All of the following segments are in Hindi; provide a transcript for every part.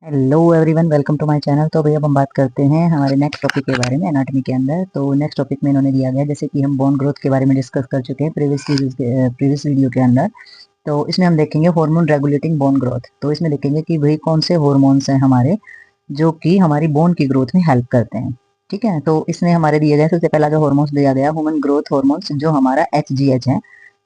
Hello everyone, welcome to my channel. तो भैया अब हम बात करते हैं हमारे नेक्स्ट टॉपिक के बारे में, एनाटॉमी के अंदर। तो नेक्स्ट टॉपिक में इन्होंने दिया गया, जैसे कि हम बोन ग्रोथ के बारे में डिस्कस कर चुके हैं प्रीवियस वीडियो के अंदर। तो इसमें हम देखेंगे हार्मोन रेगुलेटिंग बोन ग्रोथ। तो इसमें देखेंगे कि भाई कौन से हार्मोन्स हैं हमारे जो कि हमारी बोन की ग्रोथ में हेल्प करते हैं। ठीक है, तो इसमें हमारे दिए गए सबसे पहला जो हार्मोन्स दिया गया ह्यूमन ग्रोथ हार्मोन्स, जो हमारा HGH है।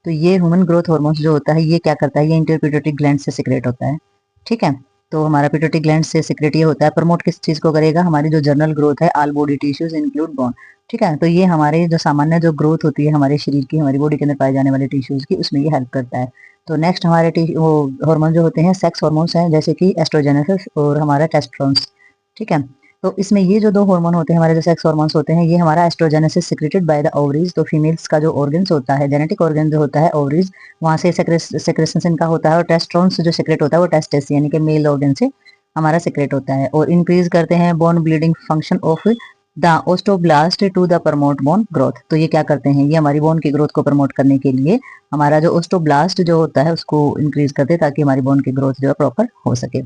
तो ये ह्यूमन ग्रोथ हार्मोन्स जो होता है ये क्या करता है, ये इंटरपिट्यूटरी ग्लैंड से सिक्रेट होता है। ठीक है, तो हमारा पिट्यूटरी ग्लैंड से सिक्रेट ये होता है, प्रमोट किस चीज को करेगा, हमारी जो जर्नल ग्रोथ है all body tissues include bone. ठीक है, तो ये हमारे जो सामान्य जो ग्रोथ होती है हमारे शरीर की, हमारी बॉडी के अंदर पाए जाने वाले टिश्यूज की, उसमें ये हेल्प करता है। तो नेक्स्ट हमारे वो हार्मोन जो होते हैं सेक्स हार्मोन्स हैं, जैसे कि एस्ट्रोजेनेसिस और हमारा टेस्टोस्टेरोन। ठीक है, तो इसमें ये जो दो हार्मोन होते हैं हमारे जो सेक्स हार्मोन्स होते हैं, ये हमारा एस्ट्रोजेनेसिस सिक्रेटेड बाय द ओवरीज। तो फीमेल्स का जो ऑर्गन्स होता है, जेनेटिक ऑर्गन जो होता है ओवरीज, वहां से सेक्रेशन इनका होता है। और टेस्टोस्टेरोन जो सिक्रेट होता है वो टेस्टिस यानी कि मेल ऑर्गन से हमारा सिक्रेट होता है, और इंक्रीज करते हैं bone bleeding function of the osteoblast to the promote bone growth. तो ये क्या करते हैं, ये हमारी बोन की ग्रोथ को प्रमोट करने के लिए हमारा जो ओस्टोब्लास्ट जो होता है उसको इंक्रीज करते हैं, ताकि हमारी बोन की ग्रोथ जो है प्रॉपर हो सके।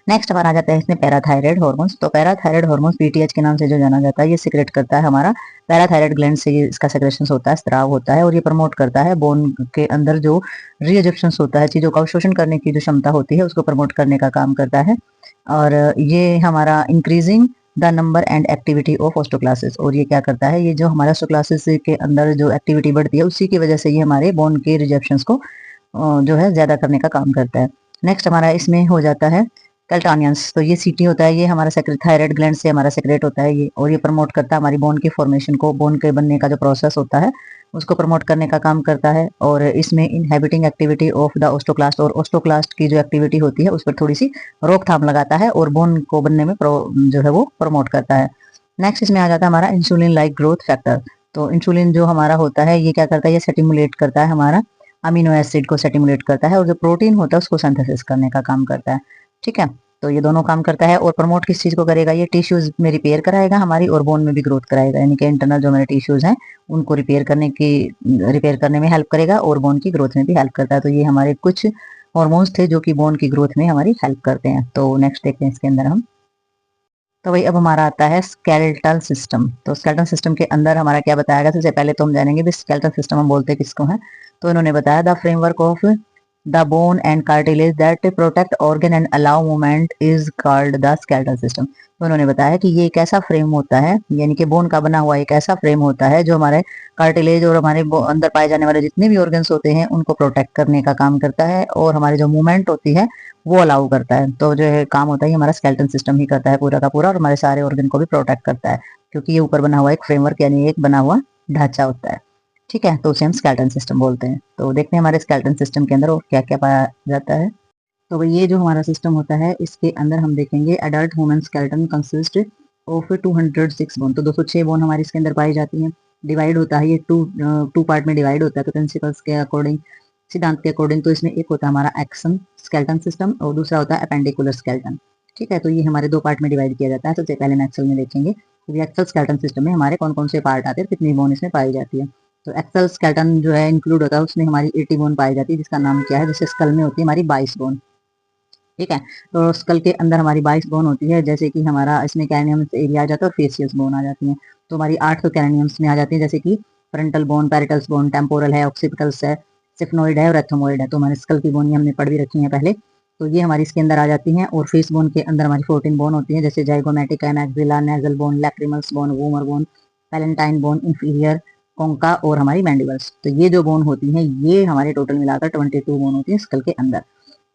नेक्स्ट हमारा आ जाता है इसमें पैराथायराइड हार्मोन्स। तो पैराथायराइड हार्मोन्स PTH के नाम से जो जाना जाता है, ये सिक्रेट करता है हमारा पैराथायराइड ग्लैंड से, ये इसका सेक्रेशन होता है, स्राव होता है, और ये प्रमोट करता है बोन के अंदर जो रीएब्जॉर्प्शन होता है, चीजों का अवशोषण करने की जो क्षमता होती है उसको प्रमोट करने का काम करता है। और ये हमारा increasing the number and activity of osteoclasts, और ये क्या करता है, ये जो हमारा ओस्टोक्लासिस के अंदर जो एक्टिविटी बढ़ती है उसी की वजह से ये हमारे बोन के रिजेप्शन को जो है ज्यादा करने का काम करता है। नेक्स्ट हमारा इसमें हो जाता है कैल्टानियंस। तो ये सीटी होता है, ये हमारा सेक्रेट थायराइड ग्लैंड से हमारा सेक्रेट होता है ये, और ये प्रमोट करता है हमारी बोन की फॉर्मेशन को, बोन के बनने का जो प्रोसेस होता है उसको प्रमोट करने का काम करता है। और इसमें इनहेबिटिंग एक्टिविटी ऑफ द ओस्टोक्लास्ट, और ओस्टोक्लास्ट की जो एक्टिविटी होती है उस पर थोड़ी सी रोकथाम लगाता है, और बोन को बनने में जो है वो प्रमोट करता है। नेक्स्ट इसमें आ जाता है हमारा इंसुलिन लाइक ग्रोथ फैक्टर। तो इंसुलिन जो हमारा होता है ये क्या करता है, ये सेटिमुलेट करता है हमारा अमीनो एसिड को सेटिमुलेट करता है, और जो प्रोटीन होता है उसको सिंथेसिस करने का काम करता है। ठीक है, तो ये दोनों काम करता है। और प्रमोट किस चीज को करेगा, ये टिश्यूज में रिपेयर कराएगा हमारी, और बोन में भी ग्रोथ कराएगा, यानी कि इंटरनल जो हमारे टिश्यूज हैं उनको रिपेयर करने में हेल्प करेगा, और बोन की ग्रोथ में भी हेल्प करता है। तो ये हमारे कुछ हॉर्मोन्स थे जो कि बोन की ग्रोथ में हमारी हेल्प करते हैं। तो नेक्स्ट देखते हैं इसके अंदर हम। तो भाई अब हमारा आता है स्केलेटल सिस्टम। तो स्केलेटल सिस्टम के अंदर हमारा क्या बताया गया, सबसे पहले तो हम जानेंगे स्केलेटल सिस्टम हम बोलते हैं किसको है। तो इन्होंने बताया the framework of the bone and cartilage that protect organ and allow movement is called the skeletal system. तो उन्होंने बताया कि ये एक ऐसा फ्रेम होता है, यानी कि बोन का बना हुआ एक ऐसा फ्रेम होता है जो हमारे कार्टिलेज और हमारे अंदर पाए जाने वाले जितने भी ऑर्गन्स होते हैं उनको प्रोटेक्ट करने का काम करता है, और हमारी जो मूवमेंट होती है वो अलाउ करता है। तो जो है काम होता है ये हमारा स्केलेटन सिस्टम ही करता है पूरा का पूरा, और हमारे सारे ऑर्गन को भी प्रोटेक्ट करता है, क्योंकि ये ऊपर बना हुआ एक फ्रेमवर्क यानी एक बना हुआ ढांचा होता है। ठीक है, तो उसे हम स्केलेटन सिस्टम बोलते हैं। तो देखते हैं हमारे स्केलेटन सिस्टम के अंदर और क्या क्या पाया जाता है। तो भाई ये जो हमारा सिस्टम होता है इसके अंदर हम देखेंगे adult human skeleton consist of 206 bone. तो 206 बोन हमारी इसके अंदर पाई जाती हैं। डिवाइड होता है ये टू पार्ट में डिवाइड होता है, तो प्रिंसिपल्स के अकॉर्डिंग, सिद्धांत के अकॉर्डिंग। तो इसमें एक होता है हमारा एक्सन स्केलेटन सिस्टम, और दूसरा होता है अपेंडिकुलर स्केलेटन। ठीक है, तो ये हमारे दो पार्ट में डिवाइड किया जाता है। सबसे पहले हम एक्सल में देखेंगे, तो एक्सल स्केलेटन सिस्टम में हमारे कौन कौन से पार्ट आते हैं, कितनी बोन इसमें पाई जाती है। तो एक्सल स्केलेटन जो है इंक्लूड होता है, उसमें हमारी 80 बोन पाई जाती है, जिसका नाम क्या है, जैसे स्कल में होती है हमारी 22 बोन। ठीक है, तो स्कल के अंदर हमारी 22 बोन होती है, जैसे कि हमारा इसमें कैरेनियम एरिया आ जाता है और फेसियस बोन आ जाती है। तो हमारी 8 तो कैरेनियम्स में आ जाती है, जैसे कि फ्रंटल बोन, पैरिटल्स बोन, टेम्पोरल है, ऑक्सीपिटल्स है, सिफनोइड है और एथोमोइड है। तो हमारे स्कल की बोन हमने पढ़ भी रखी है पहले, तो ये हमारी इसके अंदर आ जाती हैं। और फेस बोन के अंदर हमारी 14 बोन होती है, जैसे zygomatica, maxilla, nasal bone, lacrimals bone, vomer bone, palatine bone, inferior concha और हमारी मैंडिबल्स। तो ये जो बोन होती हैं ये हमारे टोटल मिलाकर 22 बोन होती है स्कल के अंदर।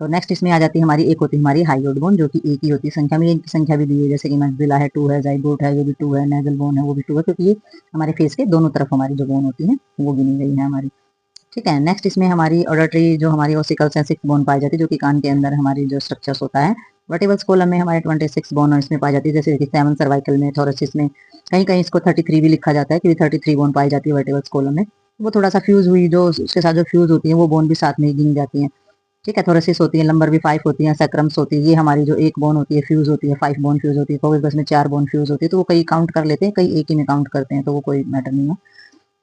तो नेक्स्ट इसमें आ जाती है हमारी, एक होती है हमारी हाइयोइड बोन, जो कि एक ही होती है संख्या में, इनकी संख्या भी दी है, जैसे कि मैक्सिला है 2 है, जाइगोट है ये भी 2 है, नेजल बोन है वो भी 2 है, क्योंकि ये हमारे फेस के दोनों तरफ हमारी जो बोन होती है वो गिनी गई है हमारी। ठीक है, नेक्स्ट इसमें हमारी ऑडिटरी जो हमारी ओसिकल्स हैं 6 बोन पाई जाती है, जो कि कान के अंदर हमारी जो स्ट्रक्चर्स होता है। वर्टिबल्स कॉलम में हमारे 26 बोन इसमें पाई जाती है, जैसे कि 7 सर्वाइकल में, थोरेसिस में, कहीं कहीं इसको 33 भी लिखा जाता है, क्योंकि 33 बोन पाई जाती है वर्टिबल्स कॉलम में। वो थोड़ा सा फ्यूज हुई, जो उसके साथ जो फ्यूज होती है वो बोन भी साथ में ही गिनी जाती है। ठीक है, थोरेसिस होती है, लंबर भी 5 होती है, सैक्रम्स होती है, ये हमारी जो एक बोन होती है फ्यूज होती है, 5 बोन फ्यूज होती है। कोविबस में 4 बोन फ्यूज होती है, तो वो कई काउंट कर लेते हैं, कई एक ही में काउंट करते हैं, तो वो कोई मैटर नहीं है।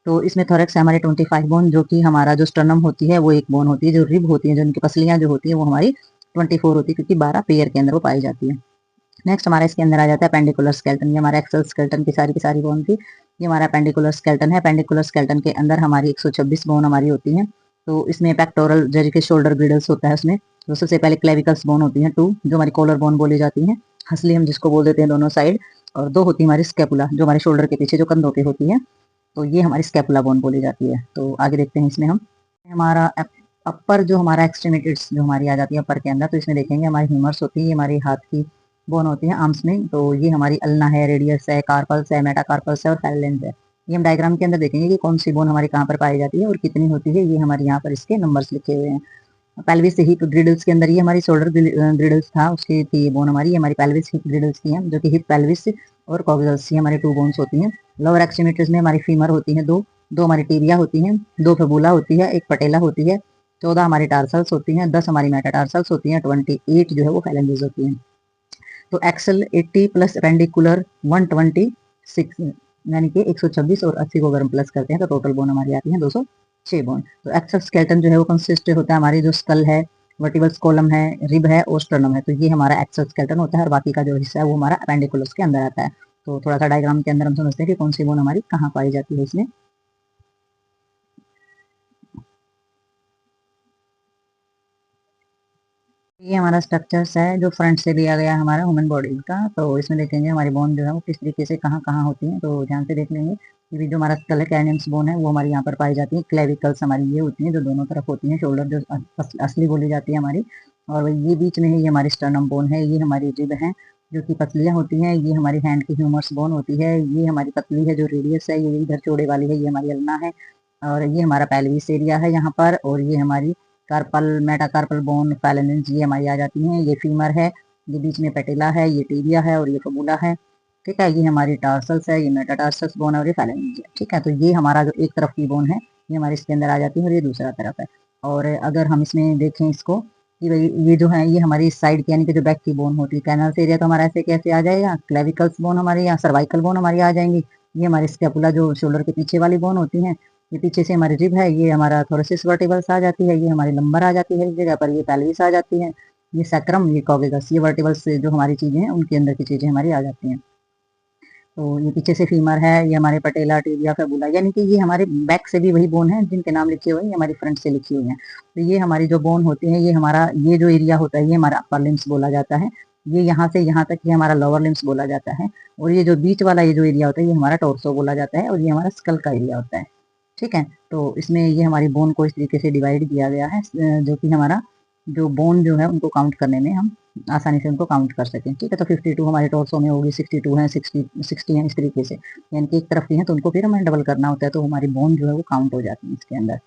तो इसमें थोरेक्स है हमारे 25 बोन, जो कि हमारा जो स्टर्नम होती है वो एक बोन होती है, जो रिब होती है, जो इनकी पसलियां जो होती है वो हमारी 24 होती है, क्योंकि 12 पेयर के अंदर वो पाई जाती है। नेक्स्ट हमारा इसके अंदर आ जाता है पेंडिकुलर स्केलेटन। ये हमारा एक्सल स्केलेटन की सारी बोन थी, ये हमारा पेंडिकुलर स्केलेटन है। पेंडिकुलर स्केलेटन के अंदर हमारी 126 बोन हमारी होती हैं। तो इसमें पेक्टोरल जैसे कि शोल्डर ग्रिडल्स होता है उसमें। तो सबसे पहले क्लेविकल्स बोन होती हैं 2, जो हमारी कॉलर बोन बोली जाती है, हंसली हम जिसको बोल देते हैं दोनों साइड। और 2 होती है हमारी स्केपुला, जो हमारे शोल्डर के पीछे जो कंधों पे होती है, तो ये हमारी स्केपुला बोन बोली जाती है। तो आगे देखते हैं इसमें हम हमारा अपर जो हमारा एक्सट्रीमिटीज जो हमारी आ जाती है अपर के अंदर, तो इसमें देखेंगे हमारी ह्यूमर्स होती है, ये हमारी हाथ की बोन होती है आर्म्स में। तो ये हमारी अल्ना है, रेडियस है, कार्पल्स है, मेटाकार्पल्स है और फैलेंस है। ये हम डायग्राम के अंदर देखेंगे कि कौन सी बोन हमारी कहाँ पर पाई जाती है और कितनी होती है। ये हमारे यहाँ पर इसके नंबर्स लिखे हुए हैं। पेल्विस हिप ग्रिडल्स के अंदर ये हमारी शोल्डर ग्रिडल्स था, उसकी थी ये बोन हमारी, ये हमारी पेल्विस हिप ग्रिडल्स की है, जो कि हिप पेल्विस और कॉक्सिल्स, ये हमारी 2 बोन्स होती हैं। लोअर एक्सट्रीमिटीज में हमारी फीमर होती है 2, 2 हमारी टिबिया होती हैं, 2 फिबुला होती है, 1 पटेला होती है, 14 हमारी टार्सल्स होती हैं, 10 हमारी मेटाटार्सल्स होती हैं, 28 जो है वो फैलेंजेस होती हैं। तो एक्सल 80 प्लस पेंडिकुलर 126, यानी कि 126 और 80 को अगर हम प्लस करते हैं तो टोटल बोन हमारी आती है 206 बोन। तो एक्सल स्केलेटन जो है वो कंसिस्ट होता है हमारी जो स्कल है, वर्टिबल्स कॉलम है, रिब है और स्टर्नम है। तो ये हमारा एक्सल स्केलेटन होता है और बाकी का जो हिस्सा है वो हमारा अपेंडिकुलस के अंदर आता है। तो थोड़ा सा डायग्राम के अंदर हम समझते हैं कि कौन सी बोन हमारी कहाँ पाई जाती है इसमें। ये हमारा स्ट्रक्चर्स है जो फ्रंट से लिया गया हमारा ह्यूमन बॉडी का। तो इसमें देखेंगे हमारी बोन जो है वो किस तरीके से कहाँ कहाँ होती है, तो ध्यान से देख लेंगे कि जो हमारा स्कल है, कैनियम्स बोन है, वो हमारी यहाँ पर पाई जाती है। क्लेविकल्स हमारी ये होती हैं जो दोनों तरफ होती हैं, शोल्डर जो असली बोली जाती है हमारी। और ये बीच में है, ये हमारी स्टर्नम बोन है, ये हमारी रिब है जो कि पतलियाँ होती हैं, ये हमारी हैंड की ह्यूमर्स बोन होती है, ये हमारी पतली है जो रेडियस है, ये इधर चौड़े वाली है, ये हमारी अल्ना है। और ये हमारा पेल्विस एरिया है यहाँ पर, और ये हमारी कार्पल मेटाकार्पल बोन फैलेंजेस ये हमारी आ जाती हैं। ये फीमर है, ये बीच में पेटिला है, ये टिबिया है और ये फिबुला है। ठीक है, ये हमारी टार्सल्स है, ये मेटाटार्सल्स बोन है और ये फैलेंजेस है। ठीक है, तो ये हमारा जो एक तरफ की बोन है ये हमारे इसके अंदर आ जाती है और ये दूसरा तरफ है। और अगर हम इसमें देखें इसको कि भाई ये जो है ये हमारी साइड की यानी कि जो बैक की बोन होती है, कैनल्स एरिया तो हमारा ऐसे कैसे आ जाएगा, क्लेविकल्स बोन हमारी या सर्वाइकल बोन हमारी आ जाएंगी। ये हमारी स्कैपुला जो शोल्डर के पीछे वाली बोन होती है, ये पीछे से हमारी रिब है, ये हमारा थोरेसिस वर्टिबल्स आ जाती है, ये हमारी लंबर आ जाती है इस जगह पर, ये पेल्विस आ जाती है, ये सैक्रम, ये कॉर्डेटस, ये वर्टिबल्स जो हमारी चीजें हैं उनके अंदर की चीजें हमारी आ जाती हैं। तो ये पीछे से फीमर है, ये हमारे पटेला, टिबिया, फिबुला, यानी कि ये हमारे बैक से भी वही बोन है जिनके नाम लिखे हुए हैं, ये हमारी फ्रंट से लिखी हुई है। तो ये हमारी जो बोन होती है, ये हमारा ये जो एरिया होता है ये हमारा अपर लिम्स बोला जाता है। ये यहाँ से यहाँ तक ये हमारा लोअर लिम्स बोला जाता है। और ये जो बीच वाला ये जो एरिया होता है ये हमारा टोर्सो बोला जाता है और ये हमारा स्कल का एरिया होता है। ठीक है, तो इसमें ये हमारी बोन को इस तरीके से डिवाइड किया गया है, जो कि हमारा जो बोन जो है उनको काउंट करने में हम आसानी से उनको काउंट कर सकें। ठीक है, तो 52 हमारे टॉर्सो में होगी, 62 है, 60 है, इस तरीके से, यानी कि एक तरफ की है तो उनको फिर हमें डबल करना होता है, तो हमारी बोन जो है वो काउंट हो जाती है इसके अंदर।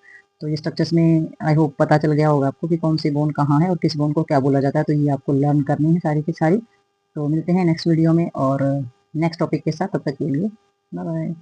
तो ये स्ट्रक्चर्स में आई होप पता चल गया होगा आपको कि कौन सी बोन कहाँ है और किस बोन को क्या बोला जाता है। तो ये आपको लर्न करनी है सारी की सारी। तो मिलते हैं नेक्स्ट वीडियो में और नेक्स्ट टॉपिक के साथ, तब तक के लिए बाय बाय।